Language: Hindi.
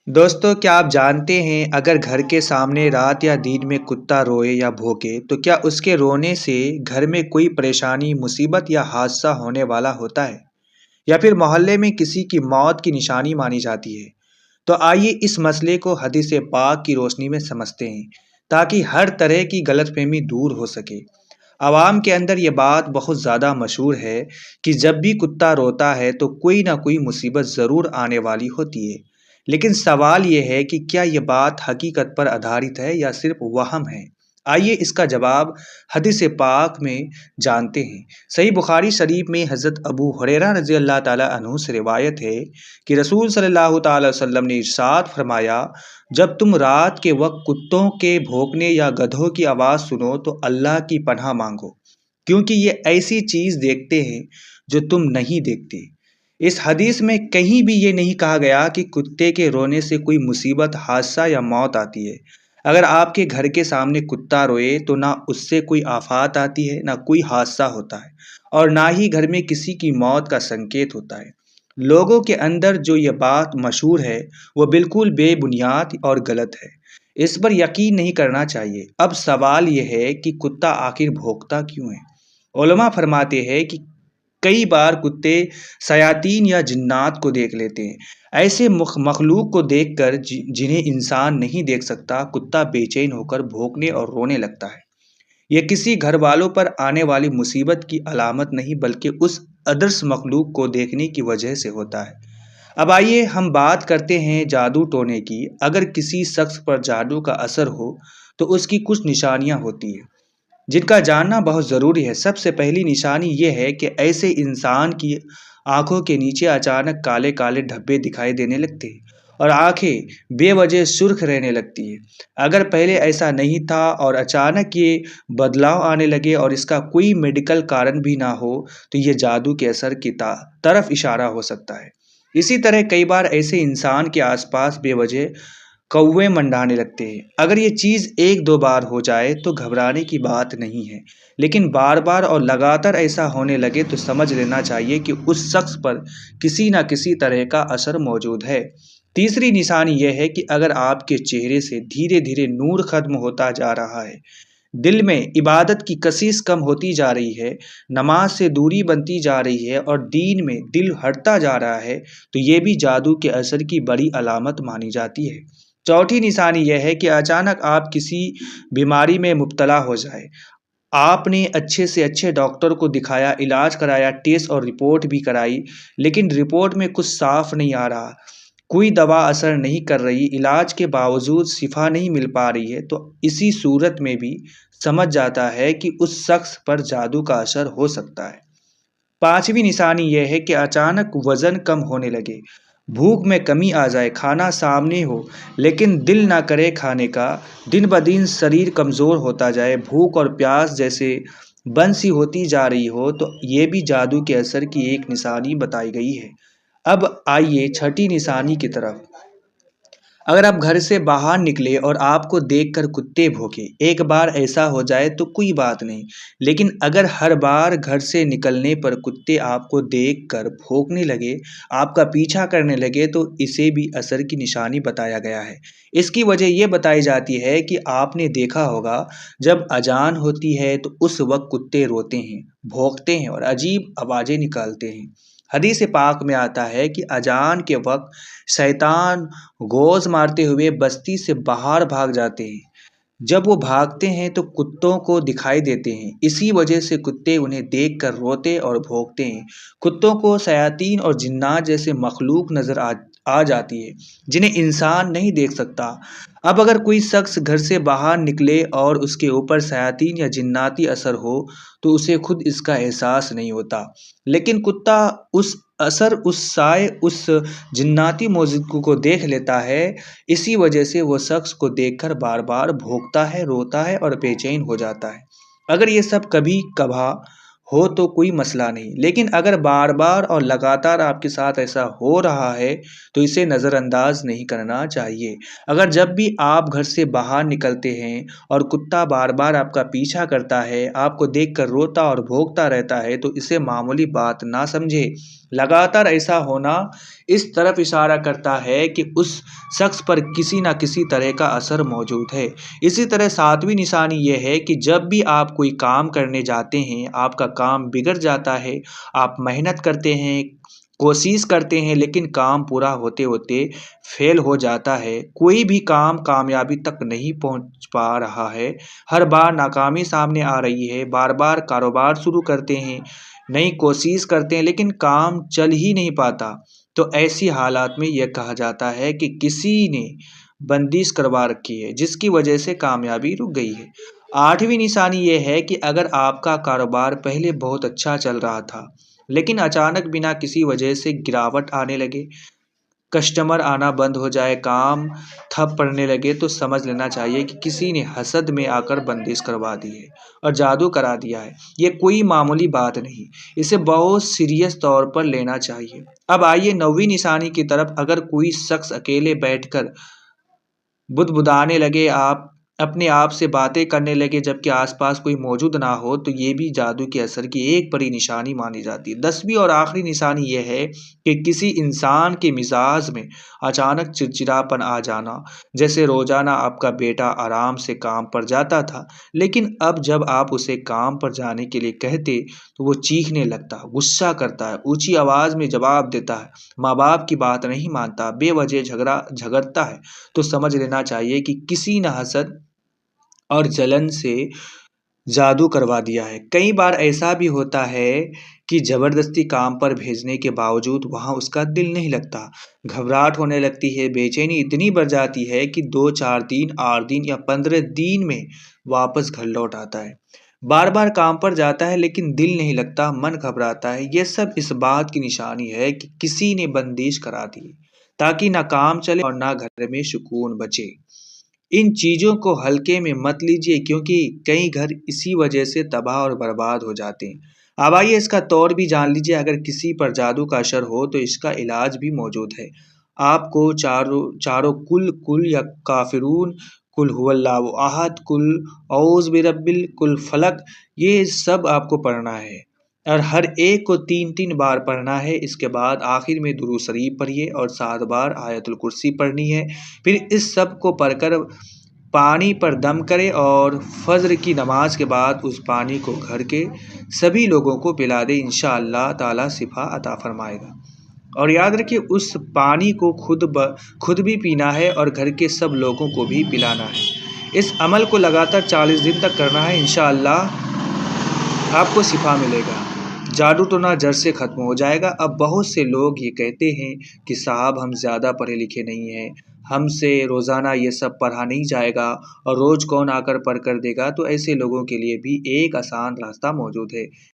दोस्तों, क्या आप जानते हैं अगर घर के सामने रात या दिन में कुत्ता रोए या भौंके तो क्या उसके रोने से घर में कोई परेशानी, मुसीबत या हादसा होने वाला होता है या फिर मोहल्ले में किसी की मौत की निशानी मानी जाती है। तो आइए इस मसले को हदीस पाक की रोशनी में समझते हैं ताकि हर तरह की गलतफहमी दूर हो सके। आवाम के अंदर ये बात बहुत ज़्यादा मशहूर है कि जब भी कुत्ता रोता है तो कोई ना कोई मुसीबत ज़रूर आने वाली होती है। लेकिन सवाल ये है कि क्या ये बात हकीकत पर आधारित है या सिर्फ वहम है। आइए इसका जवाब हदीस पाक में जानते हैं। सही बुखारी शरीफ में हज़रत अबू हुरैरा रज़ी अल्लाह ताला अन्हु से रिवायत है कि रसूल सल्लल्लाहु ताला अलैहि वसल्लम ने इरशाद फरमाया, जब तुम रात के वक्त कुत्तों के भौंकने या गधों की आवाज़ सुनो तो अल्लाह की पनाह मांगो, क्योंकि ये ऐसी चीज़ देखते हैं जो तुम नहीं देखते। इस हदीस में कहीं भी ये नहीं कहा गया कि कुत्ते के रोने से कोई मुसीबत, हादसा या मौत आती है। अगर आपके घर के सामने कुत्ता रोए तो ना उससे कोई आफत आती है, ना कोई हादसा होता है और ना ही घर में किसी की मौत का संकेत होता है। लोगों के अंदर जो ये बात मशहूर है वो बिल्कुल बेबुनियाद और गलत है। इस पर यकीन नहीं करना चाहिए। अब सवाल ये है कि कुत्ता आखिर भौंकता क्यों है। उलमा फरमाते हैं कि कई बार कुत्ते शयातीन या जिन्नात को देख लेते हैं। ऐसे मखलूक को देखकर जिन्हें इंसान नहीं देख सकता, कुत्ता बेचैन होकर भौंकने और रोने लगता है। यह किसी घर वालों पर आने वाली मुसीबत की अलामत नहीं बल्कि उस अदृश्य मखलूक को देखने की वजह से होता है। अब आइए हम बात करते हैं जादू टोने की। अगर किसी शख्स पर जादू का असर हो तो उसकी कुछ निशानियां होती है जिनका जानना बहुत ज़रूरी है। सबसे पहली निशानी ये है कि ऐसे इंसान की आंखों के नीचे अचानक काले काले धब्बे दिखाई देने लगते हैं और आंखें बेवजह सुर्ख रहने लगती है। अगर पहले ऐसा नहीं था और अचानक ये बदलाव आने लगे और इसका कोई मेडिकल कारण भी ना हो तो ये जादू के असर की तरफ इशारा हो सकता है। इसी तरह कई बार ऐसे इंसान के आसपास बेवजह कौवे मंडाने लगते हैं। अगर ये चीज़ एक दो बार हो जाए तो घबराने की बात नहीं है, लेकिन बार बार और लगातार ऐसा होने लगे तो समझ लेना चाहिए कि उस शख्स पर किसी न किसी तरह का असर मौजूद है। तीसरी निशानी यह है कि अगर आपके चेहरे से धीरे धीरे नूर खत्म होता जा रहा है, दिल में इबादत की कशिश कम होती जा रही है, नमाज से दूरी बनती जा रही है और दीन में दिल हटता जा रहा है, तो ये भी जादू के असर की बड़ी अलामत मानी जाती है। चौथी निशानी यह है कि अचानक आप किसी बीमारी में मुब्तला हो जाए। आपने अच्छे से अच्छे डॉक्टर को दिखाया, इलाज कराया, टेस्ट और रिपोर्ट भी कराई, लेकिन रिपोर्ट में कुछ साफ नहीं आ रहा। कोई दवा असर नहीं कर रही, इलाज के बावजूद शिफा नहीं मिल पा रही है, तो इसी सूरत में भी समझ जाता है कि उस शख्स पर जादू का असर हो सकता है। पांचवी निशानी यह है कि अचानक वजन कम होने लगे, भूख में कमी आ जाए, खाना सामने हो लेकिन दिल ना करे खाने का, दिन ब दिन शरीर कमज़ोर होता जाए, भूख और प्यास जैसे बंसी होती जा रही हो, तो ये भी जादू के असर की एक निशानी बताई गई है। अब आइए छठी निशानी की तरफ। अगर आप घर से बाहर निकले और आपको देखकर कुत्ते भौंके, एक बार ऐसा हो जाए तो कोई बात नहीं, लेकिन अगर हर बार घर से निकलने पर कुत्ते आपको देखकर भौंकने लगे, आपका पीछा करने लगे, तो इसे भी असर की निशानी बताया गया है। इसकी वजह ये बताई जाती है कि आपने देखा होगा, जब अजान होती है तो उस वक्त कुत्ते रोते हैं, भौंकते हैं और अजीब आवाज़ें निकालते हैं। हदीस पाक में आता है कि अजान के वक्त शैतान गोज मारते हुए बस्ती से बाहर भाग जाते हैं। जब वो भागते हैं तो कुत्तों को दिखाई देते हैं। इसी वजह से कुत्ते उन्हें देखकर रोते और भौंकते हैं। कुत्तों को शयातीन और जिन्नात जैसे मखलूक नजर आ जाती है जिन्हें इंसान नहीं देख सकता। अब अगर कोई शख्स घर से बाहर निकले और उसके ऊपर शयातीन या जिन्नाती असर हो तो उसे खुद इसका एहसास नहीं होता, लेकिन कुत्ता उस असर, उस साय, उस जिन्नाती मौजूदगी को देख लेता है। इसी वजह से वो शख्स को देखकर बार बार भौंकता है, रोता है और बेचैन हो जाता है। अगर ये सब कभी कभा हो तो कोई मसला नहीं, लेकिन अगर बार बार और लगातार आपके साथ ऐसा हो रहा है तो इसे नज़रअंदाज नहीं करना चाहिए। अगर जब भी आप घर से बाहर निकलते हैं और कुत्ता बार बार आपका पीछा करता है, आपको देखकर रोता और भौंकता रहता है, तो इसे मामूली बात ना समझे, लगातार ऐसा होना इस तरफ इशारा करता है कि उस शख्स पर किसी न किसी तरह का असर मौजूद है। इसी तरह सातवीं निशानी ये है कि जब भी आप कोई काम करने जाते हैं, आपका काम बिगड़ जाता है, आप मेहनत करते हैं, कोशिश करते हैं लेकिन काम पूरा होते-होते फेल हो जाता है। कोई भी काम कामयाबी तक नहीं पहुँच पा रहा है, हर बार नाकामी सामने आ रही है, बार-बार कारोबार शुरू करते हैं, नई कोशिश करते हैं लेकिन काम चल ही नहीं पाता। तो ऐसी हालात में यह कहा जाता है कि किसी ने बंदिश करवा रखी है जिसकी वजह से कामयाबी रुक गई है। आठवीं निशानी ये है कि अगर आपका कारोबार पहले बहुत अच्छा चल रहा था लेकिन अचानक बिना किसी वजह से गिरावट आने लगे, कस्टमर आना बंद हो जाए, काम ठप पड़ने लगे तो समझ लेना चाहिए कि किसी ने हसद में आकर बंदिश करवा दी है और जादू करा दिया है। ये कोई मामूली बात नहीं, इसे बहुत सीरियस तौर पर लेना चाहिए। अब आइए नौवीं निशानी की तरफ। अगर कोई शख्स अकेले बैठकर बुदबुदाने लगे, आप अपने आप से बातें करने लगे जबकि आसपास कोई मौजूद ना हो, तो ये भी जादू के असर की एक बड़ी निशानी मानी जाती है। 10वीं और आखिरी निशानी ये है कि किसी इंसान के मिजाज में अचानक चिड़चिड़ापन आ जाना। जैसे रोजाना आपका बेटा आराम से काम पर जाता था, लेकिन अब जब आप उसे काम पर जाने के लिए कहते, तो वो चीखने लगता, गुस्सा करता है, ऊंची आवाज में जवाब देता है, माँ बाप की बात नहीं मानता, बेवजह झगड़ता है। तो समझ लेना चाहिए कि किसी न हसद और जलन से जादू करवा दिया है। कई बार ऐसा भी होता है कि जबरदस्ती काम पर भेजने के बावजूद वहां उसका दिल नहीं लगता, घबराहट होने लगती है, बेचैनी इतनी बढ़ जाती है कि 2-4 दिन, 8 दिन या 15 दिन में वापस घर लौट आता है। बार बार काम पर जाता है लेकिन दिल नहीं लगता, मन घबराता है। यह सब इस बात की निशानी है कि किसी ने बंदिश करा दी है, ताकि ना काम चले और ना घर में सुकून बचे। इन चीज़ों को हल्के में मत लीजिए क्योंकि कई घर इसी वजह से तबाह और बर्बाद हो जाते हैं। अब आइए इसका तौर भी जान लीजिए। अगर किसी पर जादू का असर हो तो इसका इलाज भी मौजूद है। आपको चारों चारों कुल कुल या काफिरून, कुल हुवल्लाहु अहद, कुल औज़ बिरब्बिल कुल फलक, ये सब आपको पढ़ना है और हर एक को 3-3 बार पढ़ना है। इसके बाद आखिर में दुरूद शरीफ पढ़िए और 7 बार आयतुल कुर्सी पढ़नी है। फिर इस सब को पढ़कर पानी पर दम करें और फज्र की नमाज के बाद उस पानी को घर के सभी लोगों को पिला दें। इंशाअल्लाह ताला शिफा अता फरमाएगा। और याद रखिए, उस पानी को खुद भी पीना है और घर के सब लोगों को भी पिलाना है। इस अमल को लगातार 40 दिन तक करना है। इंशाअल्लाह आपको शिफा मिलेगा। जादू टोना जड़ से खत्म हो जाएगा। अब बहुत से लोग ये कहते हैं कि साहब हम ज़्यादा पढ़े लिखे नहीं हैं, हमसे रोज़ाना ये सब पढ़ा नहीं जाएगा और रोज़ कौन आकर पढ़ कर देगा। तो ऐसे लोगों के लिए भी एक आसान रास्ता मौजूद है।